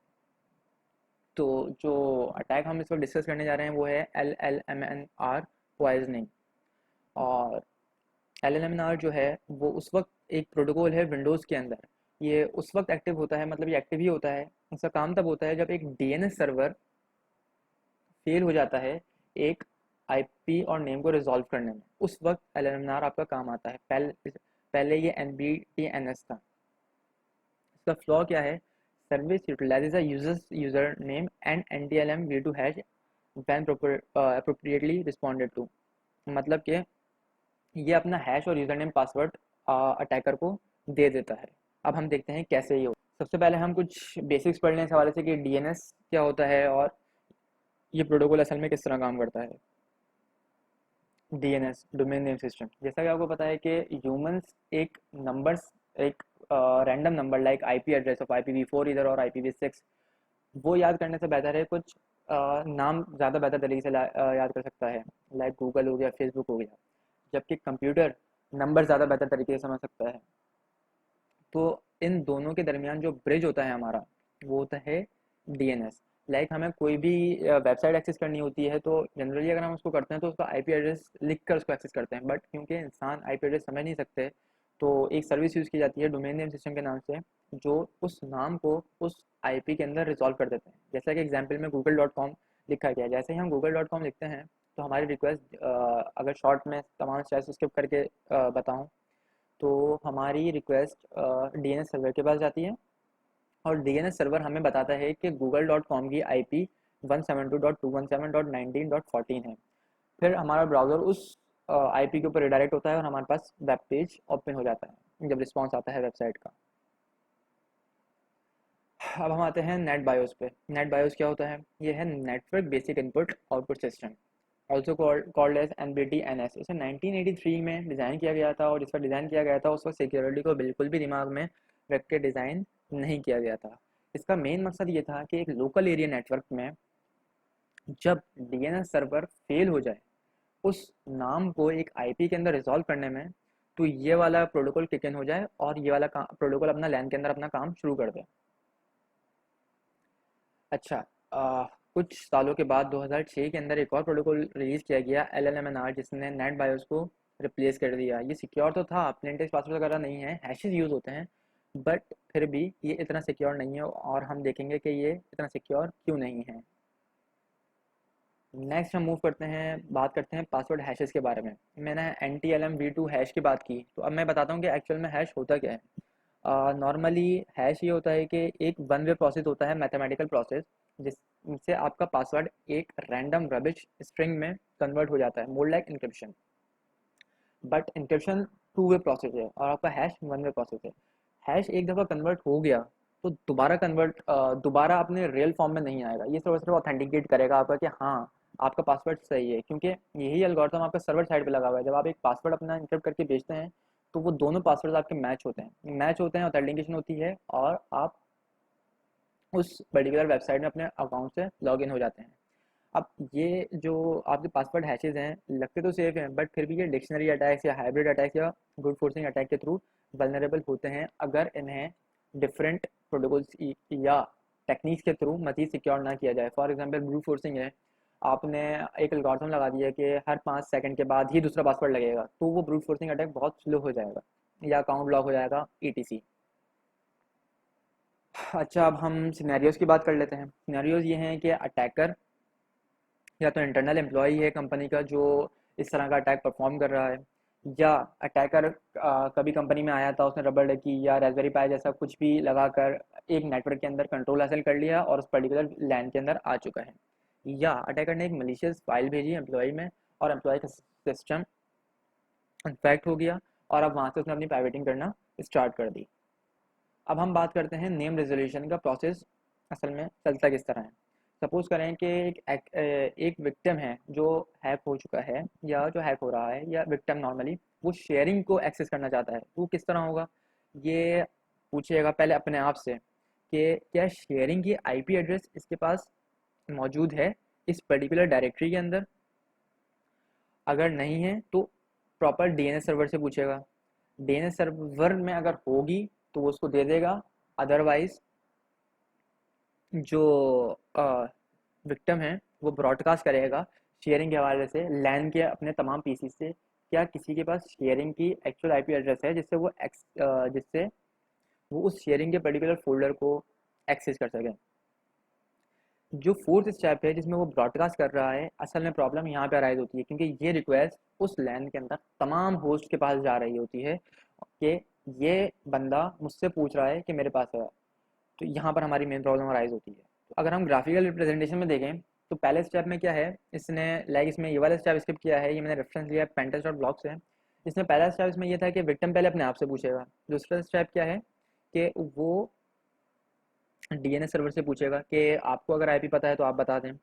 तो जो अटैक हम इस वक्त डिस्कस करने जा रहे हैं वो है LLMNR पॉइजनिंग। और LLMNR जो है वो उस वक्त एक प्रोटोकॉल है विंडोज़ के अंदर। ये उस वक्त एक्टिव होता है, मतलब ये एक्टिव ही होता है, इसका काम तब होता है जब एक डीएनएस सर्वर फेल हो जाता है एक आईपी और नेम को रिजॉल्व करने में। उस वक्त LLMNR आपका काम आता है। पहले ये NBTNS था। इसका फ्लॉ क्या है, service utilises user name and NTLM v2 hash when appropriately responded to। मतलब कि ये अपना हैश और यूज़र नेम पासवर्ड अटैकर को दे देता है। अब हम देखते हैं कैसे ये हो। सबसे पहले हम कुछ बेसिक्स पढ़ लें इस हवाले से कि डीएनएस क्या होता है और ये प्रोटोकॉल असल में किस तरह काम करता है। डीएनएस, डोमेन नेम सिस्टम, जैसा कि आपको पता है कि ह्यूमंस एक नंबर्स, एक random number like IP address of IPv4 इधर और IPv6, वो याद करने से बेहतर है कुछ नाम ज़्यादा बेहतर तरीके से याद कर सकता है, लाइक गूगल हो गया, फेसबुक हो गया, जबकि कंप्यूटर नंबर ज़्यादा बेहतर तरीके से समझ सकता है। तो इन दोनों के दरमियान जो ब्रिज होता है हमारा वो होता है डीएनएस। लाइक हमें कोई भी वेबसाइट एक्सेस करनी होती है तो जनरली अगर हम उसको करते हैं तो उसका आईपी एड्रेस लिख कर उसको एक्सेस करते हैं, बट क्योंकि इंसान आईपी एड्रेस समझ नहीं सकते तो एक सर्विस यूज़ की जाती है डोमेन नेम सिस्टम के नाम से, जो उस नाम को उस आईपी के अंदर रिजॉल्व कर देते हैं। जैसा कि एग्जाम्पल में google.com लिखा गया है, जैसे ही हम google.com लिखते हैं तो हमारी रिक्वेस्ट, अगर शॉर्ट में तमाम स्टेप्स स्किप करके बताऊँ तो हमारी रिक्वेस्ट डीएनएस सर्वर के पास जाती है, और डीएनएस सर्वर हमें बताता है कि google.com की आईपी 172.217.19.14 है। फिर हमारा ब्राउज़र उस आईपी के ऊपर रिडायरेक्ट होता है और हमारे पास वेब पेज ओपन हो जाता है जब रिस्पॉन्स आता है वेबसाइट का। अब हम आते हैं नेट बायोस पे। नेट बायोस क्या होता है, ये है network basic input output system, also called as NBTNS। इसे 1983 में डिज़ाइन किया गया था, और जिसका डिज़ाइन किया गया था उस वक्त सिक्योरिटी को बिल्कुल भी दिमाग में रख के डिज़ाइन नहीं किया गया था। इसका मेन मकसद ये था कि एक लोकल एरिया नेटवर्क में जब डीएनएस सर्वर फेल हो जाए, उस नाम को एक आईपी के अंदर रिजॉल्व करने में तो ये वाला प्रोटोकॉल किक इन हो जाए और ये वाला प्रोटोकॉल अपना लैन के अंदर अपना काम शुरू कर दे। अच्छा, कुछ सालों के बाद 2006 के अंदर एक और प्रोटोकॉल रिलीज़ किया गया LLMNR, जिसने नेट बायोस को रिप्लेस कर दिया। ये सिक्योर तो था, प्लेन टेक्स्ट पासवर्ड वगैरह नहीं है, हैशेस यूज़ होते हैं, बट फिर भी ये इतना सिक्योर नहीं है और हम देखेंगे कि ये इतना सिक्योर क्यों नहीं है। नेक्स्ट हम मूव करते हैं, बात करते हैं पासवर्ड हैशेस के बारे में। मैंने NTLM-v2 हैश की बात की, तो अब मैं बताता हूँ कि एक्चुअल में हैश होता क्या है। नॉर्मली हैश ये होता है कि एक वन वे प्रोसेस होता है, मैथमेटिकल प्रोसेस, जिससे आपका पासवर्ड एक रैंडम रबिश स्ट्रिंग में कन्वर्ट हो जाता है, more like encryption. But encryption two way process है और आपका हैश वन वे प्रोसेस है। हैश एक दफ़ा कन्वर्ट हो गया तो दोबारा अपने रियल फॉर्म में नहीं आएगा। ये सिर्फ सिर्फ ऑथेंटिकेट करेगा आपका कि हाँ, आपका पासवर्ड सही है, क्योंकि यही एल्गोरिथम आपका सर्वर साइड पे लगा हुआ है। जब आप एक पासवर्ड अपना इंक्रिप्ट करके भेजते हैं तो वो दोनों पासवर्ड आपके मैच होते हैं, ऑथेंटिकेशन होती है और आप उस पर्टिकुलर वेबसाइट में अपने अकाउंट से लॉग इन हो जाते हैं। अब ये जो आपके पासवर्ड हैशेज हैं, लगते तो सेफ हैं, बट फिर भी ये डिक्शनरी अटैक्स या हाइब्रिड अटैक्स या ब्रूट फोर्सिंग अटैक के थ्रू वल्नरेबल होते हैं, अगर इन्हें डिफरेंट प्रोटोकॉल्स या टेक्निक्स के थ्रू मज़ीद सिक्योर ना किया जाए। फॉर एग्जांपल ब्रूट फोर्सिंग है, आपने एक एल्गोरिथम लगा दिया कि हर 5 सेकंड के बाद ही दूसरा पासवर्ड लगेगा, तो वो ब्रूट फोर्सिंग अटैक बहुत स्लो हो जाएगा या अकाउंट ब्लॉक हो जाएगा, ETC। अच्छा, अब हम सिनेरियोज़ की बात कर लेते हैं। सिनेरियोज़ ये हैं कि अटैकर या तो इंटरनल एम्प्लॉई है कंपनी का जो इस तरह का अटैक परफॉर्म कर रहा है, या अटैकर कभी कंपनी में आया था, उसने रबर डकी या रास्पबेरी पाई जैसा कुछ भी लगाकर एक नेटवर्क के अंदर कंट्रोल हासिल कर लिया और उस पर्टिकुलर लैन के अंदर आ चुका है, या अटैकर ने एक मलिशियस फाइल भेजी एम्प्लॉई में और एम्प्लॉय का सिस्टम इन्फेक्ट हो गया और अब वहाँ से उसने अपनी प्राइवेटिंग करना स्टार्ट कर दी। अब हम बात करते हैं नेम रेजोल्यूशन का प्रोसेस असल में चलता किस तरह है। सपोज करें कि एक विक्टिम है जो हैक हो चुका है या जो हैक हो रहा है, या विक्टिम नॉर्मली वो शेयरिंग को एक्सेस करना चाहता है, तो वो किस तरह होगा? ये पूछिएगा पहले अपने आप से कि क्या शेयरिंग की IP एड्रेस इसके पास मौजूद है इस पर्टिकुलर डायरेक्टरी के अंदर। अगर नहीं है तो प्रॉपर DNS सर्वर से पूछेगा। DNS सर्वर में अगर होगी तो वो उसको दे देगा, अदरवाइज जो विक्टिम है वो ब्रॉडकास्ट करेगा शेयरिंग के हवाले से लैन के अपने तमाम पीसी से, क्या किसी के पास शेयरिंग की एक्चुअल IP एड्रेस है जिससे वो उस शेयरिंग के पर्टिकुलर फोल्डर को एक्सेस कर सके। जो फोर्थ स्टेप है जिसमें वो ब्रॉडकास्ट कर रहा है, असल में प्रॉब्लम यहाँ पे अराइज होती है, क्योंकि ये रिक्वेस्ट उस लैन के अंदर तमाम होस्ट के पास जा रही होती है कि ये बंदा मुझसे पूछ रहा है कि मेरे पास है। तो यहाँ पर हमारी मेन प्रॉब्लम अराइज होती है। तो अगर हम ग्राफिकल रिप्रेजेंटेशन में देखें तो पहले स्टेप में क्या है, इसमें ये वाला स्टेप स्किप किया है, ये मैंने रेफरेंस लिया पेंटेस्ट डॉट ब्लॉग से। इसमें पहला स्टेप इसमें ये था कि विक्टिम पहले अपने आप से पूछेगा। दूसरा स्टेप क्या है कि वो DNS सर्वर से पूछेगा कि आपको अगर IP पता है तो आप बता दें,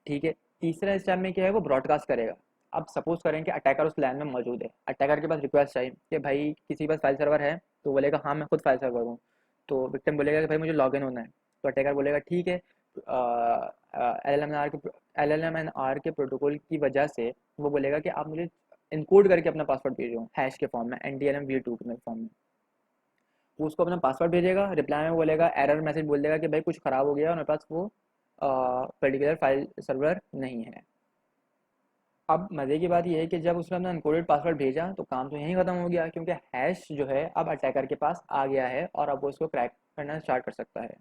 ठीक है। तीसरा स्टेप में क्या है, वो ब्रॉडकास्ट करेगा। अब सपोज करें कि अटैकर उस लैन में मौजूद है, अटैकर के पास रिक्वेस्ट चाहिए कि भाई किसी के पास फाइल सर्वर है, तो बोलेगा हाँ मैं खुद फाइल सर्वर हूँ। तो विक्टिम बोलेगा कि भाई मुझे लॉगिन होना है, तो अटैकर बोलेगा ठीक है। एल एम एन आर के प्रोटोकॉल की वजह से वो बोलेगा कि आप मुझे इनकोड करके अपना पासवर्ड भेजो हैश के फॉर्म में, NTLM-v2 के फॉर्म में। वो उसको अपना पासवर्ड भेजेगा, रिप्लाई में बोलेगा, एरर मैसेज बोल देगा कि भाई कुछ ख़राब हो गया और मेरे पास वो पर्टिकुलर फाइल सर्वर नहीं है। अब मज़े की बात यह है कि जब उसने अपना अनकोडेड पासवर्ड भेजा तो काम तो यहीं ख़त्म हो गया, क्योंकि हैश जो है अब अटैकर के पास आ गया है और अब वो उसको क्रैक करना स्टार्ट कर सकता है।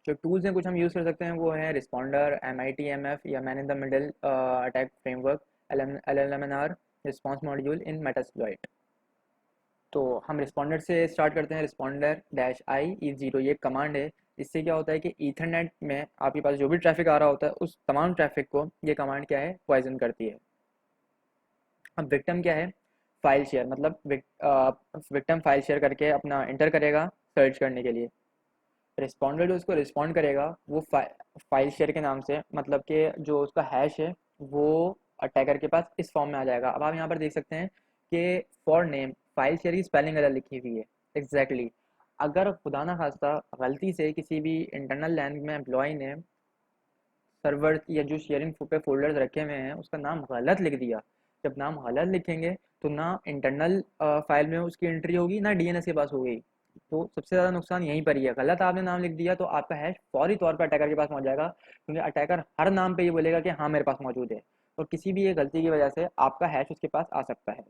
जो टूल्स हैं कुछ हम यूज़ कर सकते हैं, वो है रिस्पॉन्डर, MITMF या man in the middle attack framework, LLMNR response module in Metasploit. तो हम रिस्पॉन्डर से स्टार्ट करते हैं। रिस्पॉन्डर -i-0 ये कमांड है। इससे क्या होता है कि ईथरनेट में आपके पास जो भी ट्रैफिक आ रहा होता है उस तमाम ट्रैफिक को ये कमांड क्या है, पॉइजन करती है। अब विक्टिम क्या है, फाइल शेयर, मतलब विक्टिम फाइल शेयर करके अपना इंटर करेगा सर्च करने के लिए। रिस्पॉन्डर जो उसको रिस्पॉन्ड करेगा वो फाइल शेयर के नाम से, मतलब कि जो उसका हैश है वो अटैकर के पास इस फॉर्म में आ जाएगा। अब आप यहाँ पर देख सकते हैं कि फॉर नेम फाइल शेयर की स्पेलिंग गलत लिखी हुई है। एग्जैक्टली अगर खुदा ना खास्ता गलती से किसी भी इंटरनल लैंग्वेज में एम्प्लॉय ने सर्वर या जो शेयरिंग पे फोल्डर्स रखे हुए हैं उसका नाम गलत लिख दिया, जब नाम गलत लिखेंगे तो ना इंटरनल फाइल में उसकी एंट्री होगी ना डीएनएस के पास होगी। तो सबसे ज़्यादा नुकसान यहीं पर ही है, गलत आपने नाम लिख दिया तो आपका हैश फौरी तौर पर अटैकर के पास पहुंच जाएगा, क्योंकि अटैकर हर नाम पे ये बोलेगा कि हाँ मेरे पास मौजूद है, और किसी भी एक गलती की वजह से आपका हैश उसके पास आ सकता है।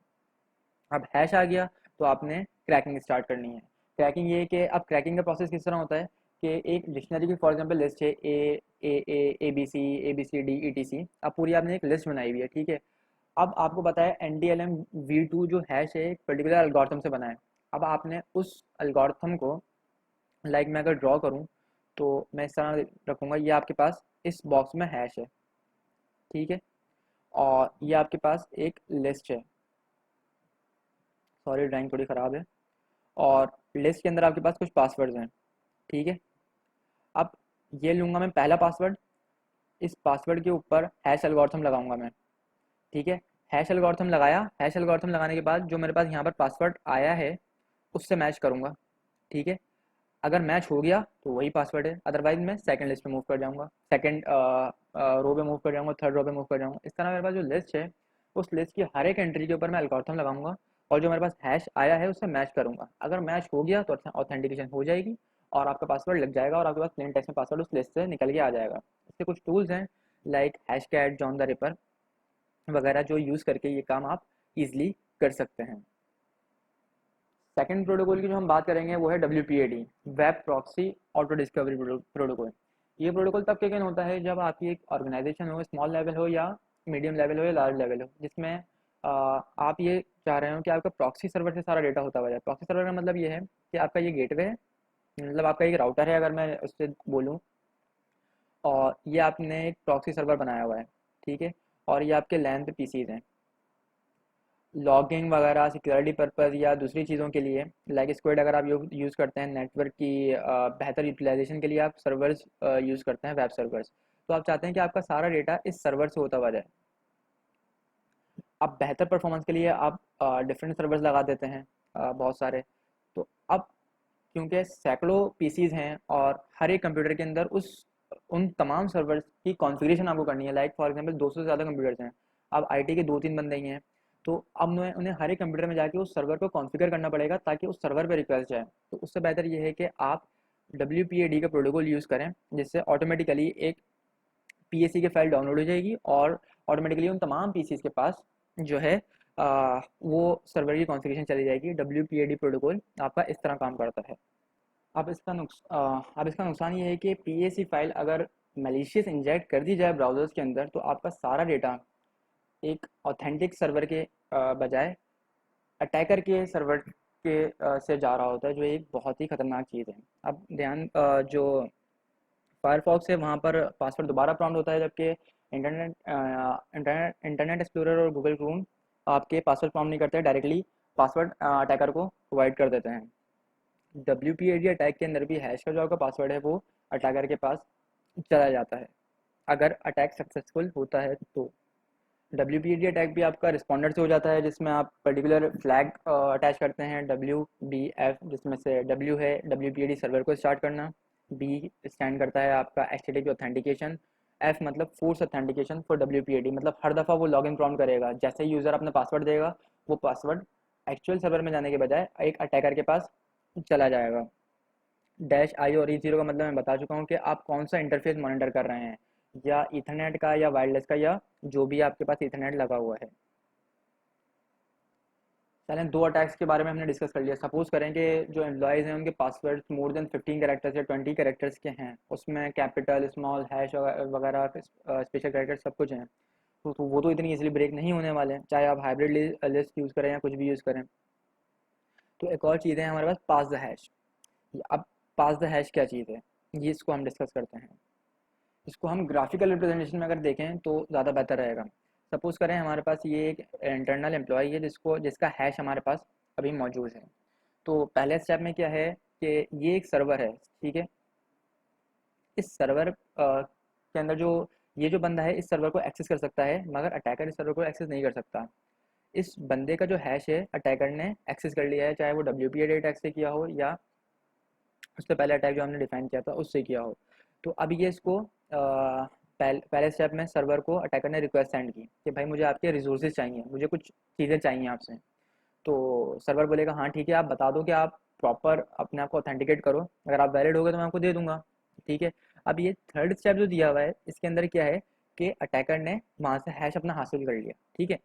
अब हैश आ गया तो आपने क्रैकिंग स्टार्ट करनी है। क्रैकिंग ये है कि अब क्रैकिंग का प्रोसेस किस तरह होता है कि एक डिक्शनरी की फॉर एग्जांपल लिस्ट है ए बी सी अब पूरी आपने एक लिस्ट बनाई हुई है, ठीक है। अब आपको पता है NDLM-v2 जो हैश है एक पर्टिकुलर एल्गोरिथम से बना है। अब आपने उस एल्गोरिथम को, लाइक मैं अगर ड्रॉ करूँ तो मैं इस तरह रखूँगा, ये आपके पास इस बॉक्स में हैश है, ठीक है, और ये आपके पास एक लिस्ट है। सॉरी ड्राइंग थोड़ी ख़राब है। और लिस्ट के अंदर आपके पास कुछ पासवर्ड्स हैं, ठीक है। अब ये लूँगा मैं पहला पासवर्ड, इस पासवर्ड के ऊपर हैश एल्गोरिथम लगाऊंगा मैं, ठीक है। हैश एल्गोरिथम लगाया, हैश एल्गोरिथम लगाने के बाद जो मेरे पास यहाँ पर पासवर्ड आया है उससे मैच करूँगा, ठीक है। अगर मैच हो गया तो वही पासवर्ड है, अदरवाइज मैं सेकंड लिस्ट पे मूव कर जाऊँगा, सेकंड रो पे मूव कर जाऊँगा, थर्ड रो पे मूव कर जाऊँगा। इस तरह मेरे पास जो लिस्ट है उस लिस्ट की हर एक एंट्री के ऊपर मैं एल्गोरिथम लगाऊंगा और जो मेरे पास हैश आया है उससे मैच करूँगा। अगर मैच हो गया तो ऑथेंटिकेशन हो जाएगी और आपका पासवर्ड लग जाएगा और आपके पास प्लेन टेक्स्ट में पासवर्ड उस लिस्ट से निकल के आ जाएगा। इसके कुछ टूल्स हैं like Hashcat, John the Ripper वगैरह, जो यूज़ करके ये काम आप इजीली कर सकते हैं। सेकंड प्रोटोकॉल की जो हम बात करेंगे वो है WPAD, web proxy auto discovery protocol. ये प्रोटोकॉल तब कैन होता है जब आपकी एक ऑर्गेनाइजेशन हो, स्मॉल लेवल हो या मीडियम लेवल हो या लार्ज लेवल हो, जिसमें आप ये चाह रहे हो कि आपका प्रॉक्सी सर्वर से सारा डेटा होता हुआ जाए। प्रॉक्सी सर्वर का मतलब ये है कि आपका ये गेटवे है, मतलब आपका एक राउटर है अगर मैं उससे बोलूँ, और ये आपने एक प्रॉक्सी सर्वर बनाया हुआ है, ठीक है। और ये आपके लैन पे पीसीज हैं, लॉगिंग वगैरह सिक्योरिटी पर्पज़ या दूसरी चीज़ों के लिए, लाइक स्क्विड अगर आप यूज़ करते हैं नेटवर्क की बेहतर यूटिलाइजेशन के लिए, आप सर्वर्स यूज़ करते हैं, वेब सर्वर्स, तो आप चाहते हैं कि आपका सारा डेटा इस सर्वर से होता हुआ जाए। अब बेहतर परफॉर्मेंस के लिए आप डिफरेंट सर्वर्स लगा देते हैं, बहुत सारे। तो अब क्योंकि सैकड़ों पीसीज हैं और हर एक कंप्यूटर के अंदर उस उन तमाम सर्वर्स की कॉन्फ़िगरेशन आपको करनी है, लाइक फॉर एग्जांपल 200 से ज़्यादा कंप्यूटर्स हैं, अब आईटी के 2-3 बंदे ही हैं, तो अब उन्हें उन्हें हर एक कंप्यूटर में जाके उस सर्वर को कॉन्फ़िगर करना पड़ेगा ताकि उस सर्वर पे रिक्वेस्ट जाए। तो उससे बेहतर ये है कि आप WPAD का प्रोटोकॉल यूज़ करें, जिससे ऑटोमेटिकली एक पीएसी की फाइल डाउनलोड हो जाएगी और ऑटोमेटिकली उन तमाम पीसीज के पास जो है वो सर्वर की कॉन्फ़िगरेशन चली जाएगी। WPAD प्रोटोकॉल आपका इस तरह काम करता है। अब इसका नुकसान ये है कि पीएसी फाइल अगर मलिशियस इंजेक्ट कर दी जाए ब्राउज़र्स के अंदर तो आपका सारा डेटा एक ऑथेंटिक सर्वर के बजाय अटैकर के सर्वर के से जा रहा होता है, जो एक बहुत ही ख़तरनाक चीज़ है। अब जो फायरफॉक्स है वहाँ पर पासवर्ड दोबारा प्रॉम्प्ट होता है, जबकि इंटरनेट एक्सप्लोरर और गूगल क्रोम आपके पासवर्ड प्रॉम्प्ट नहीं करते, डायरेक्टली पासवर्ड अटैकर को प्रोवाइड कर देते हैं। WPAD अटैक के अंदर भी हैश का जो आपका पासवर्ड है वो अटैकर के पास चला जाता है, अगर अटैक सक्सेसफुल होता है तो। WPAD अटैक भी आपका रिस्पॉन्डर से हो जाता है, जिसमें आप पर्टिकुलर फ्लैग अटैच करते हैं WBF, जिसमें से W है WPAD सर्वर को स्टार्ट करना, B स्टैंड करता है आपका HTTP ऑथेंटिकेशन, F मतलब फोर्स ऑथेंटिकेशन फॉर WPAD, मतलब हर दफ़ा वो लॉगिन प्रॉम्प्ट करेगा, जैसे ही यूज़र अपना पासवर्ड देगा वो पासवर्ड एक्चुअल सर्वर में जाने के बजाय एक अटैकर के पास चला जाएगा। -I और E0 का मतलब मैं बता चुका हूँ कि आप कौन सा इंटरफेस मॉनिटर कर रहे हैं, या ईथरनेट का या वायरलेस का या जो भी आपके पास ईथरनेट लगा हुआ है। चलें, दो अटैक्स के बारे में हमने डिस्कस कर लिया। सपोज करें कि जो एम्प्लॉयज़ हैं उनके पासवर्ड मोर देन 15 कैरेक्टर्स या 20 कैरेक्टर्स के हैं, उसमें कैपिटल स्मॉल हैश वगैरह स्पेशल कैरेक्टर सब कुछ हैं, तो वो तो इतनी इजीली ब्रेक नहीं होने वाले हैं, चाहे आप हाइब्रिड लिस्ट यूज़ करें या कुछ भी यूज़ करें। तो एक और चीज़ है हमारे पास, पास द हैश। अब पास द हैश क्या चीज़ है, ये इसको हम डिस्कस करते हैं। इसको हम ग्राफिकल रिप्रेजेंटेशन में अगर देखें तो ज़्यादा बेहतर रहेगा। सपोज़ करें हमारे पास ये एक इंटरनल एम्प्लॉय है जिसका हैश हमारे पास अभी मौजूद है। तो पहले स्टेप में क्या है कि ये एक सर्वर है, ठीक है। इस सर्वर के अंदर जो ये जो बंदा है इस सर्वर को एक्सेस कर सकता है, मगर अटैकर इस सर्वर को एक्सेस नहीं कर सकता। इस बंदे का जो हैश है अटैकर ने एक्सेस कर लिया है, चाहे वो WPAD अटैक से किया हो या उससे पहले अटैक जो हमने डिफाइन किया था उससे किया हो। तो अब ये इसको पहले स्टेप में सर्वर को अटैकर ने रिक्वेस्ट सेंड की कि भाई मुझे आपके रिसोर्सेज चाहिए, मुझे कुछ चीज़ें चाहिए आपसे। तो सर्वर बोलेगा हाँ ठीक है, आप बता दो कि आप प्रॉपर अपने आप को ऑथेंटिकेट करो, अगर आप वैलिड हो गए तो मैं आपको दे दूंगा। ठीक है। अब ये थर्ड स्टेप जो दिया हुआ है इसके अंदर क्या है कि अटैकर ने वहाँ से हैश अपना हासिल कर लिया। ठीक है।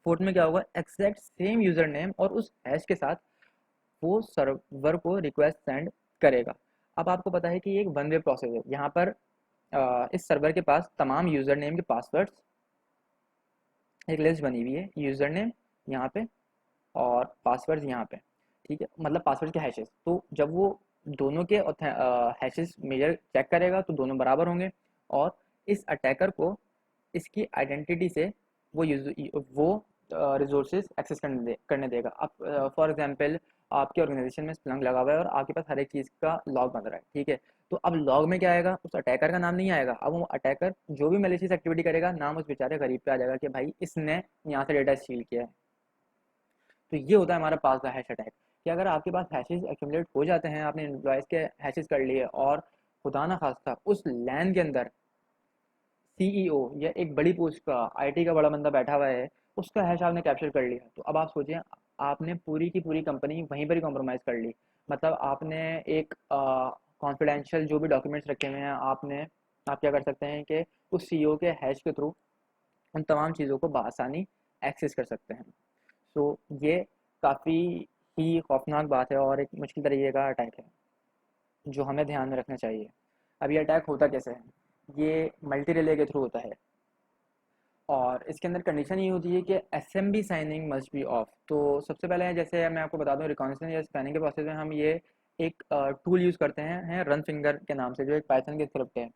फोर्थ में क्या होगा, एग्जैक्ट सेम यूजर नेम और उस हैश के साथ वो सर्वर को रिक्वेस्ट सेंड करेगा। अब आपको पता है कि ये एक वन वे प्रोसेस है। यहाँ पर इस सर्वर के पास तमाम यूजर नेम के पासवर्ड्स एक लिस्ट बनी हुई है, यूजर नेम यहाँ पे और पासवर्ड्स यहाँ पे। ठीक है, मतलब पासवर्ड के हैशेस। तो जब वो दोनों के हैशेस मेजर चेक करेगा तो दोनों बराबर होंगे, और इस अटैकर को इसकी आइडेंटिटी से वो रिसोर्सेज एक्सेस करने देगा। अब फॉर एग्जांपल आपके ऑर्गेनाइजेशन में स्प्लंक लगा हुआ है और आपके पास हर एक चीज़ का लॉग बन रहा है। ठीक है। तो अब लॉग में क्या आएगा, उस अटैकर का नाम नहीं आएगा। अब वो अटैकर जो भी मैलिशियस एक्टिविटी करेगा नाम उस बेचारे गरीब पे आ जाएगा कि भाई इसने यहाँ से डेटा स्टील किया है। तो ये होता है हमारा पास द हैश अटैक, कि अगर आपके पास हैशेस एक्यूमुलेट हो जाते हैं, आपने एम्प्लॉयज़ के हैशेस कर लिए और खुदा ना खास्ता उस लैन के अंदर सीईओ या एक बड़ी पोस्ट का आईटी का बड़ा बंदा बैठा हुआ है, उसका हैश आपने कैप्चर कर लिया, तो अब आप सोचिए आपने पूरी की पूरी कंपनी वहीं पर ही कॉम्प्रोमाइज़ कर ली। मतलब आपने एक कॉन्फिडेंशियल जो भी डॉक्यूमेंट्स रखे हुए हैं, आप क्या कर सकते हैं कि उस सीईओ के हैश के थ्रू उन तमाम चीज़ों को बआसानी एक्सेस कर सकते हैं। सो ये काफ़ी ही खौफनाक बात है और एक मुश्किल तरीके का अटैक है जो हमें ध्यान में रखना चाहिए। अब ये अटैक होता कैसे है, ये मल्टी रिले के थ्रू होता है और इसके अंदर कंडीशन ये होती है कि SMB signing must be of. तो सबसे पहले जैसे मैं आपको बता दूं, रिकॉन्सिलेंस या स्कैनिंग के प्रोसेस में हम ये एक टूल यूज़ करते हैं रन फिंगर के नाम से, जो एक पाइथन की स्क्रिप्ट है।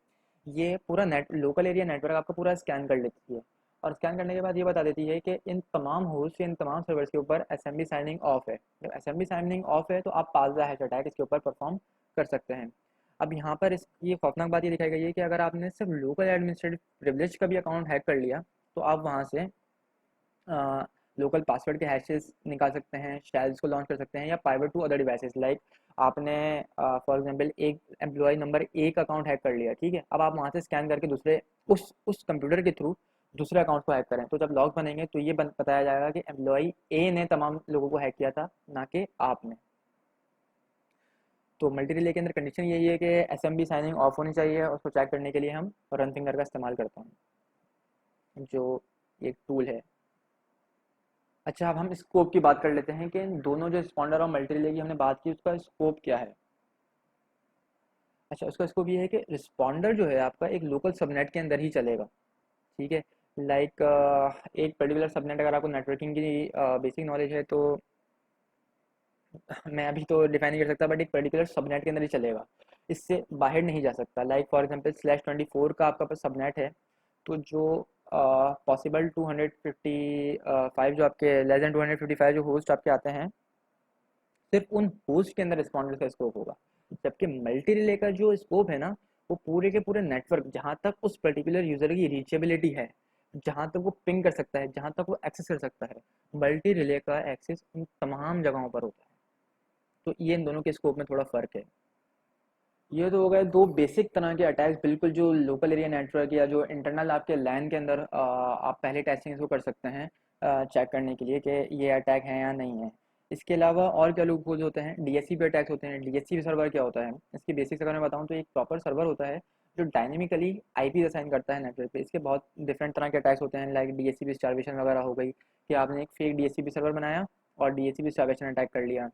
ये पूरा लोकल एरिया नेटवर्क आपका पूरा स्कैन कर लेती है और स्कैन करने के बाद ये बता देती है कि इन तमाम होस्ट इन तमाम सर्वर्स के ऊपर एसएमबी साइनिंग ऑफ है। जब एसएमबी साइनिंग ऑफ है तो आप पास द हैश अटैक इसके ऊपर परफॉर्म कर सकते हैं। अब यहाँ पर इस ये खौफनाक बात ये दिखाई गई है कि अगर आपने सिर्फ लोकल एडमिनिस्ट्रेटिव प्रिविलेज का भी अकाउंट हैक कर लिया तो आप वहाँ से लोकल पासवर्ड के हैशेस निकाल सकते हैं, शेल्स को लॉन्च कर सकते हैं या pivot to other devices. Like आपने फॉर एग्जांपल एक एम्प्लॉय नंबर एक अकाउंट हैक कर लिया। ठीक है। अब आप वहाँ से स्कैन करके दूसरे उस कंप्यूटर के थ्रू दूसरे अकाउंट को हैक करें, तो जब लॉग बनेंगे तो ये बताया जाएगा कि एम्प्लॉय ए ने तमाम लोगों को हैक किया था, ना कि आपने। तो मल्टी रिले के अंदर कंडीशन यही है कि एसएमबी साइनिंग ऑफ होनी चाहिए और उसको चेक करने के लिए हम रन फिंगर का इस्तेमाल करते हैं, जो एक टूल है। अच्छा, अब हम स्कोप की बात कर लेते हैं कि इन दोनों जो रिस्पॉन्डर और मल्टी रिले की हमने बात की उसका स्कोप क्या है। अच्छा, उसका स्कोप ये है कि रिस्पॉन्डर जो है आपका एक लोकल सबनेट के अंदर ही चलेगा। ठीक है। लाइक एक पर्टिकुलर सबनेट, अगर आपको नेटवर्किंग की बेसिक नॉलेज है तो मैं अभी तो डिफाइन नहीं कर सकता, बट एक पर्टिकुलर सबनेट के अंदर ही चलेगा, इससे बाहर नहीं जा सकता। लाइक फॉर एग्जांपल /24 का आपका पास सबनेट है, तो जो पॉसिबल 255 जो आपके लेस देन 255 जो होस्ट आपके आते हैं, सिर्फ उन होस्ट के अंदर रिस्पॉन्डर का स्कोप होगा। जबकि मल्टी रिले का जो स्कोप है ना, वो पूरे के पूरे नेटवर्क, जहाँ तक उस पर्टिकुलर यूज़र की रीचेबिलिटी है, जहाँ तक वो पिंग कर सकता है, जहाँ तक वो एक्सेस कर सकता है, मल्टी रिले का एक्सेस उन तमाम जगहों पर होता है। तो ये इन दोनों के स्कोप में थोड़ा फ़र्क है। ये तो हो गए दो बेसिक तरह के अटैक्स, बिल्कुल जो लोकल एरिया नेटवर्क या जो इंटरनल आपके लैन के अंदर आप पहले टेस्टिंग इसको कर सकते हैं चेक करने के लिए कि ये अटैक है या नहीं है। इसके अलावा और क्या लूप होल्स होते हैं, डीएससी पे अटैक्स होते हैं। डीएससी सर्वर क्या होता है, इसकी बेसिक्स अगर मैं बताऊँ तो एक प्रॉपर सर्वर होता है जो डायनेमिकली आईपी असाइन करता है नेटवर्क पे। इसके बहुत डिफरेंट तरह के अटैक्स होते हैं, लाइक डीएससीपी स्टार्वेशन वगैरह हो गई, कि आपने एक फेक डीएससीपी सर्वर बनाया और डीएससीपी स्टार्वेशन अटैक कर लिया।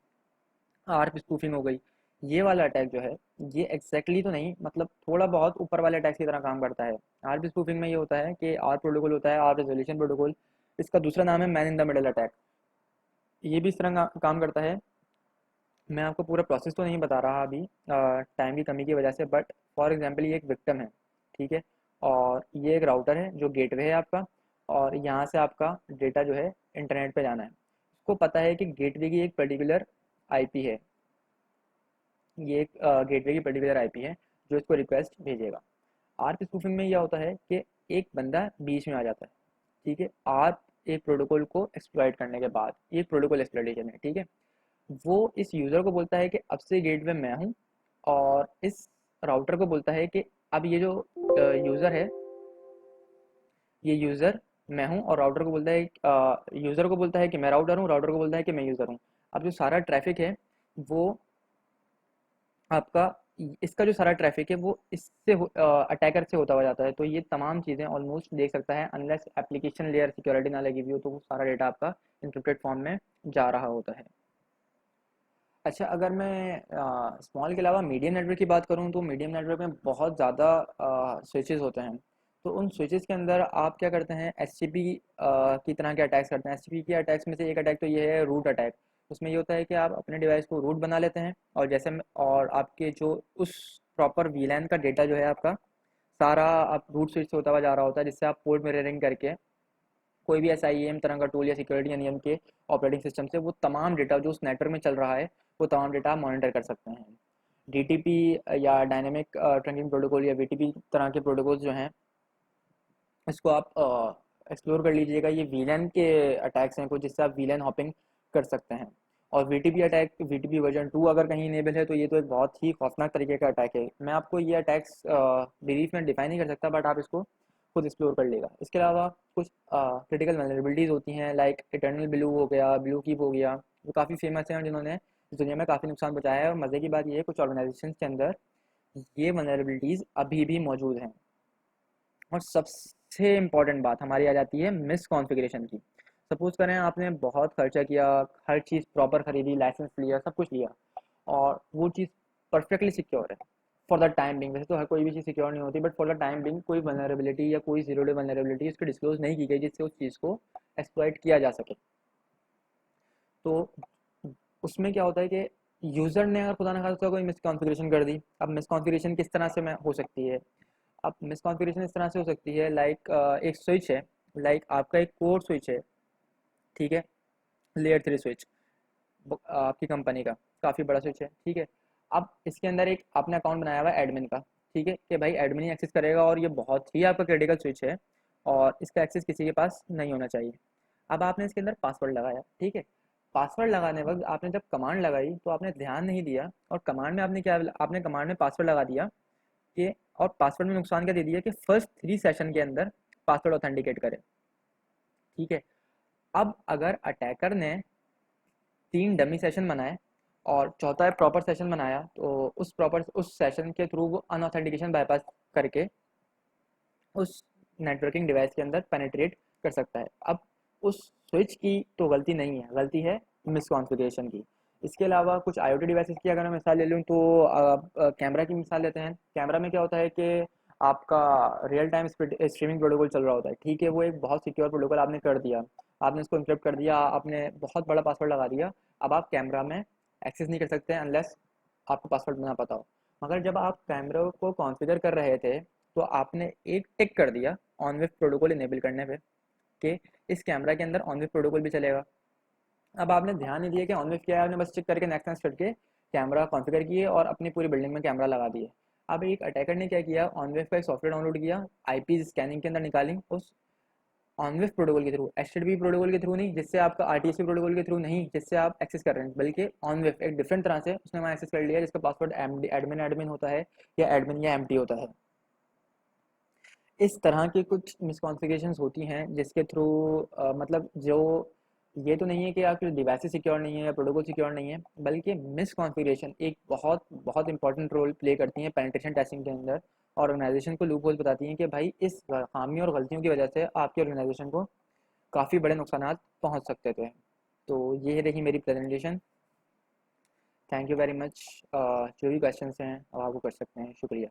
आर्प स्पूफिंग हो गई। ये वाला अटैक जो है, ये एग्जैक्टली तो नहीं, मतलब थोड़ा बहुत ऊपर वाले अटैक्स की तरह काम करता है। आर्प स्पूफिंग में ये होता है कि आर प्रोटोकॉल होता है, आर रेजोल्यूशन प्रोटोकॉल। इसका दूसरा नाम है man in the middle attack. ये भी इस तरह काम करता है। मैं आपको पूरा प्रोसेस तो नहीं बता रहा अभी टाइम की कमी की वजह से, बट फॉर एग्जांपल ये एक विक्टिम है। ठीक है। और ये एक राउटर है जो गेटवे है आपका, और यहाँ से आपका डेटा जो है इंटरनेट पे जाना है। उसको पता है कि गेटवे की एक पर्टिकुलर आईपी है, ये एक गेटवे की पर्टिकुलर आईपी है जो इसको रिक्वेस्ट भेजेगा। आर्प स्पूफिंग में यह होता है कि एक बंदा बीच में आ जाता है। ठीक है। आर्प एक प्रोटोकॉल को एक्सप्लॉइट करने के बाद, ये प्रोटोकॉल एक्सप्लॉइटेशन है। ठीक है। वो इस यूज़र को बोलता है कि अब से गेटवे मैं हूँ, और इस राउटर को बोलता है कि अब ये जो यूज़र है, ये यूज़र मैं हूँ, और राउटर को बोलता है, यूज़र को बोलता है कि मैं राउटर हूँ, राउटर को बोलता है कि मैं यूज़र हूँ। अब जो सारा ट्रैफिक है वो आपका, इसका जो सारा ट्रैफिक है वो इससे अटैकर से होता हुआ जाता है। तो ये तमाम चीज़ें ऑलमोस्ट देख सकता है, अनलेस एप्लीकेशन लेयर सिक्योरिटी ना लगी हुई हो तो वो सारा डेटा आपका इंक्रिप्टेड फॉर्म में जा रहा होता है। अच्छा, अगर मैं स्मॉल के अलावा मीडियम नेटवर्क की बात करूँ तो मीडियम नेटवर्क में बहुत ज़्यादा स्विचेस होते हैं। तो उन स्विचेस के अंदर आप क्या करते हैं, एसटीपी की तरह के अटैक्स करते हैं। एसटीपी के अटैक्स में से एक अटैक तो ये है रूट अटैक। उसमें ये होता है कि आप अपने डिवाइस को रूट बना लेते हैं, और और आपके जो उस प्रॉपर वीलैन का डेटा जो है आपका सारा आप रूट स्विच से होता हुआ जा रहा होता है, जिससे आप पोर्ट मिररिंग करके कोई भी ऐसा आईएम तरह का टूल या सिक्योरिटी या नियम के ऑपरेटिंग सिस्टम से वो तमाम डेटा जो उस नेटवर्क में चल रहा है वो तमाम डेटा आप मॉनिटर कर सकते हैं। डीटीपी या डायनेमिक ट्रंकिंग प्रोटोकॉल या वीटीपी तरह के प्रोटोकॉल्स जो हैं, इसको आप एक्सप्लोर कर लीजिएगा। ये वीलैन के अटैक्स हैं कुछ, जिससे आप वीलैन हॉपिंग कर सकते हैं। और वीटीपी अटैक, वीटीपी वर्जन 2 अगर कहीं इनेबल है तो ये तो एक बहुत ही खौफनाक तरीके का अटैक है। मैं आपको ये अटैक्स ब्रीफ में डिफाइन नहीं कर सकता, बट आप इसको खुद एक्सप्लोर कर लेगा। इसके अलावा कुछ क्रिटिकल वल्नरेबिलिटीज़ होती हैं, लाइक इटर्नल ब्लू हो गया, ब्लू कीप हो गया, वो काफ़ी फेमस हैं जिन्होंने इस दुनिया में काफ़ी नुकसान पहुंचाया है। और मज़े की बात ये है, कुछ ऑर्गेनाइजेशन के अंदर ये वल्नरेबिलिटीज़ अभी भी मौजूद हैं। और सबसे इम्पॉर्टेंट बात हमारी आ जाती है मिस कॉन्फ़िगरेशन की। सपोज़ करें आपने बहुत खर्चा किया, हर चीज़ प्रॉपर खरीदी, लाइसेंस लिया, सब कुछ लिया, और वो चीज़ परफेक्टली सिक्योर है फॉर द टाइम बिंग। वैसे तो हर कोई भी चीज़ सिक्योर नहीं होती, but for the time being कोई वनरेबिलिटी या कोई जीरो डे वनरेबिलिटी उसकी डिस्क्लोज नहीं की गई जिससे उस चीज़ को एक्सप्लॉइट किया जा सके। तो उसमें क्या होता है कि यूज़र ने अगर खुदा न खास्ता कोई मिस कॉन्फ़िगरेशन कर दी। अब मिस कॉन्फ़िगरेशन किस तरह से हो सकती है? अब मिस कॉन्फ़िगरेशन इस तरह से हो सकती है, लाइक एक स्विच है, लाइक आपका एक कोर स्विच है, ठीक है, लेयर 3 स्विच आपकी कंपनी का काफ़ी बड़ा स्विच है, ठीक है। अब इसके अंदर एक आपने अकाउंट बनाया हुआ है एडमिन का, ठीक है, कि भाई एडमिन ही एक्सेस करेगा और ये बहुत ही आपका क्रिटिकल स्विच है और इसका एक्सेस किसी के पास नहीं होना चाहिए। अब आपने इसके अंदर पासवर्ड लगाया, ठीक है। पासवर्ड लगाने वक्त आपने जब कमांड लगाई तो आपने ध्यान नहीं दिया, और कमांड में आपने क्या, आपने कमांड में पासवर्ड लगा दिया कि, और पासवर्ड में नुकसान क्या दे दिया कि फर्स्ट 3 सेशन के अंदर पासवर्ड ऑथेंटिकेट करे, ठीक है। अब अगर अटैकर ने 3 डमी सेशन बनाए और चौथा प्रॉपर सेशन बनाया, तो उस सेशन के थ्रू वो अनऑथेंटिकेशन बाईपास करके उस नेटवर्किंग डिवाइस के अंदर पेनिट्रेट कर सकता है। अब उस स्विच की तो गलती नहीं है, गलती है मिसकॉन्फ़िगरेशन की। इसके अलावा कुछ आईओटी डिवाइसेस की अगर मैं मिसाल ले लूँ तो कैमरा की मिसाल लेते हैं। कैमरा में क्या होता है कि आपका रियल टाइम स्ट्रीमिंग प्रोटोकॉल चल रहा होता है, ठीक है। वो एक बहुत सिक्योर प्रोटोकॉल आपने कर दिया, आपने उसको इंक्रिप्ट कर दिया, आपने बहुत बड़ा पासवर्ड लगा दिया। अब आप कैमरा में एक्सेस नहीं कर सकते अनलेस आपको पासवर्ड ना पता हो। मगर जब आप कैमरा को कॉन्फ़िगर कर रहे थे तो आपने एक टिक कर दिया ऑन विफ प्रोटोकॉल इनेबल करने पे कि इस कैमरा के अंदर ऑन विफ प्रोटोकॉल भी चलेगा। अब आपने ध्यान नहीं दिया कि ऑन विफ क्या है, आपने बस चेक करके नेक्स्ट नेक्स्ट करके कैमरा कॉन्फ़िगर किए और अपनी पूरी बिल्डिंग में कैमरा लगा दिए। अब एक अटैकर ने क्या किया, ऑन विफ का एक सॉफ्टवेयर डाउनलोड किया, आईपी स्कैनिंग के अंदर निकाली उस ऑन विफ प्रोटोकॉल के थ्रू, एचटीटीपी प्रोटोकॉल के थ्रू नहीं, जिससे आपका आरटीएसपी प्रोटोकॉल के थ्रू नहीं जिससे आप एक्सेस कर रहे हैं, बल्कि ऑन विफ एक डिफरेंट तरह से उसने वहाँ एक्सेस कर लिया जिसका पासवर्ड एडमिन एडमिन होता है या एडमिन या एमटी होता है। इस तरह की कुछ मिसकॉन्फ़िगरेशंस होती हैं जिसके थ्रू मतलब जो, ये तो नहीं है कि आपके डिवाइसेस सिक्योर नहीं है या प्रोटोकॉल सिक्योर नहीं है, बल्कि मिसकॉन्फ़िगरेशन एक बहुत बहुत इंपॉर्टेंट रोल प्ले करती हैं पेनिट्रेशन टेस्टिंग के अंदर। और ऑर्गेनाइजेशन को लूप होल्स बताती हैं कि भाई इस खामी और गलतियों की वजह से आपकी ऑर्गेनाइजेशन को काफ़ी बड़े नुकसानात पहुंच सकते थे। तो ये रही मेरी presentation. Thank you very much. जो भी क्वेश्चंस हैं अब आपको कर सकते हैं। शुक्रिया।